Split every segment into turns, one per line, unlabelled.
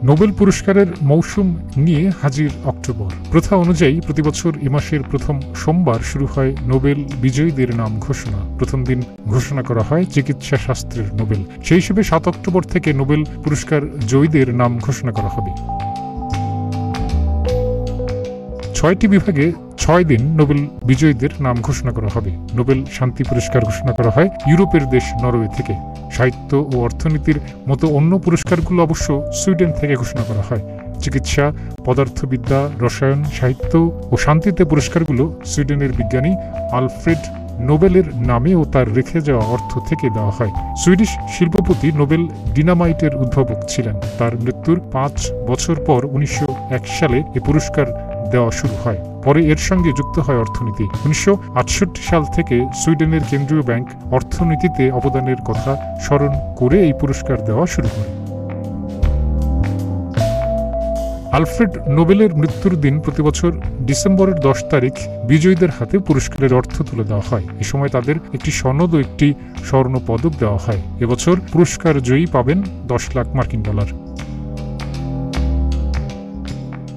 Nobel পুরস্কারের মৌসুম নিয়ে হাজির অক্টোবর। প্রথা অনুযায়ী প্রতিবছর এ মাসের প্রথম সোমবার শুরু হয় নোবেল বিজয়ীদের নাম ঘোষণা। প্রথম দিন ঘোষণা করা হয় চিকিৎসা শাস্ত্রের নোবেল। সেই হিসেবে 7 অক্টোবর থেকে নোবেল পুরস্কার জয়ীদের নাম ঘোষণা করা হবে। 6টি বিভাগে 6 দিন নোবেল বিজয়ীদের নাম ঘোষণা করা হবে। নোবেল শান্তি পুরস্কার ঘোষণা করা হয় ইউরোপের দেশ নরওয়ে থেকে। সাহিত্য ও অর্থনীতির মতো অন্য পুরস্কারগুলো অবশ্য সুইডেন থেকে ঘোষণা করা হয়। চিকিৎসা, পদার্থবিদ্যা, রসায়ন, সাহিত্য ও শান্তিতে পুরস্কারগুলো সুইডেনের বিজ্ঞানী আলফ্রেড নোবেলের নামে ও তার রেখে যাওয়া অর্থ থেকে দেওয়া হয়। সুইডিশ শিল্পপতি নোবেল ডিনামাইটের উদ্ভাবক ছিলেন। তার মৃত্যুর 5 বছর পর 1901 সালে এ পুরস্কার দেওয়া শুরু হয়। পরে এর সঙ্গে যুক্ত হয় অর্থনীতি। 1968 সাল থেকে সুইডেনের কেন্দ্রীয় ব্যাংক অর্থনীতিতে অবদানের কথা স্মরণ করে এই পুরস্কার দেওয়া শুরু করে। আলফ্রেড নোবেলের মৃত্যুর দিন প্রতিবছর ডিসেম্বরের 10 তারিখ বিজয়ীদের হাতে পুরস্কারের অর্থ তুলে দেওয়া হয়। এ সময় তাদের একটি সনদ ও একটি স্বর্ণ পদক দেওয়া হয়। এবছর পুরস্কার জয়ী পাবেন $10 লাখ।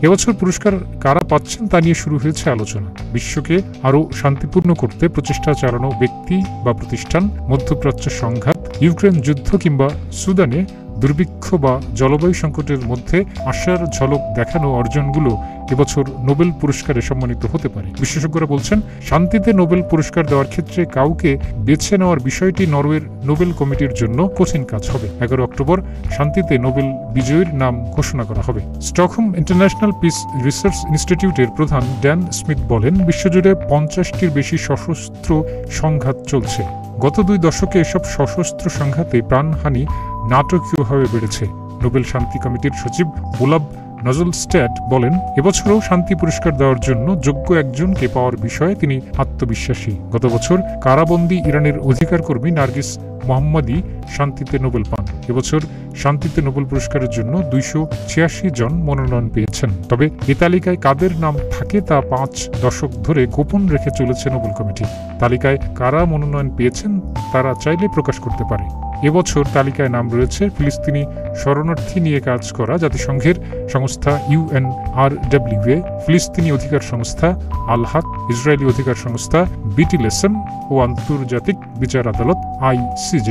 এবছর পুরস্কার কারা পাচ্ছেন তা নিয়ে শুরু হয়েছে আলোচনা। বিশ্বকে আরও শান্তিপূর্ণ করতে প্রচেষ্টা চালানো ব্যক্তি বা প্রতিষ্ঠান, মধ্যপ্রাচ্য সংঘাত, ইউক্রেন যুদ্ধ কিংবা সুদানে দুর্ভিক্ষ বা জলবায়ু সংকটের মধ্যে আশার ঝলক দেখানো অর্জনগুলো এবছর নোবেল পুরস্কারে সম্মানিত হতে পারে। বিশেষজ্ঞরা বলছেন, শান্তিতে নোবেল পুরস্কার দেওয়ার ক্ষেত্রে কাউকে বেছে নেওয়ার বিষয়টি নরওয়ের নোবেল কমিটির জন্য কঠিন কাজ হবে। 11 অক্টোবর শান্তিতে নোবেল বিজয়ীর নাম ঘোষণা করা হবে। স্টকহোম ইন্টারন্যাশনাল পিস রিসার্চ ইনস্টিটিউটের প্রধান ড্যান স্মিথ বলেন, বিশ্বজুড়ে 50টির বেশি সশস্ত্র সংঘাত চলছে। গত 2 দশকে এসব সশস্ত্র সংঘাতে প্রাণহানি নাটকীয়ভাবে বেড়েছে। নোবেল শান্তি কমিটির সচিব ওলাভ নজলস্ট্যাট বলেন, এবছরও শান্তি পুরস্কার দেওয়ার জন্য যোগ্য একজনকে পাওয়ার বিষয়ে তিনি আত্মবিশ্বাসী। গত বছর কারাবন্দী ইরানের অধিকার কর্মী নার্গিস মোহাম্মদী শান্তিতে নোবেল পান। এবছর শান্তিতে নোবেল পুরস্কারের জন্য 286 জন মনোনয়ন পেয়েছেন। তবে এ তালিকায় কাদের নাম থাকে তা 5 দশক ধরে গোপন রেখে চলেছে নোবেল কমিটি। তালিকায় কারা মনোনয়ন পেয়েছেন তারা চাইলে প্রকাশ করতে পারে। এবছর তালিকায় নাম রয়েছে ফিলিস্তিনি শরণার্থী নিয়ে কাজ করা জাতিসংঘের সংস্থা UNRWA, ফিলিস্তিনি অধিকার সংস্থা আল হক, ইসরায়েলি অধিকার সংস্থা BTLSM ও আন্তর্জাতিক বিচার আদালত ICJ।